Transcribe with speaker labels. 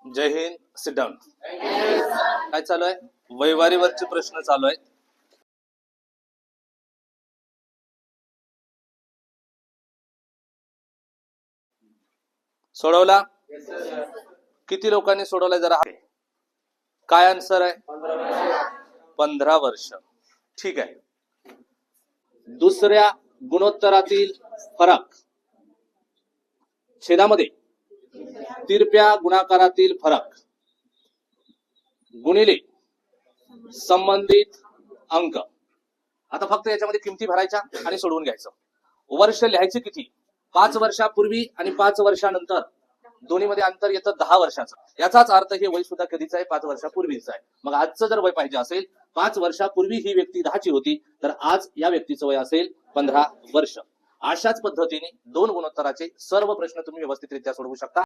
Speaker 1: जय Hind. Sit down. काय चालू आहे? वैवारीवरचे प्रश्न चालू आहेत. सोडवला? किती लोकांनी सोडवलाय जरा? काय आन्सर आहे? 15 वर्ष. ठीक आहे. दुसऱ्या गुणोत्तरातील फरक, छेदामध्ये तिरप्या गुणाकारातील फरक गुणिले संबंधित अंक. आता फक्त याच्यामध्ये किमती भरायच्या आणि सोडवून घ्यायचं. वर्ष लिहायचे किती? 5 वर्षापूर्वी आणि 5 वर्षानंतर. दोन्ही मध्ये अंतर येतं 10 वर्षाचं. याचाच अर्थ हे वय सुद्धा कधीच आहे? 5 वर्षापूर्वीच आहे. मग आजचं जर वय पाहिजे असेल, 5 वर्षापूर्वी ही व्यक्ती 10ची होती, तर आज या व्यक्तीचं वय असेल 15 वर्ष. अशाच पद्धतीने 2 गुणोत्तराचे सर्व प्रश्न तुम्ही व्यवस्थितरित्या सोडवू शकता.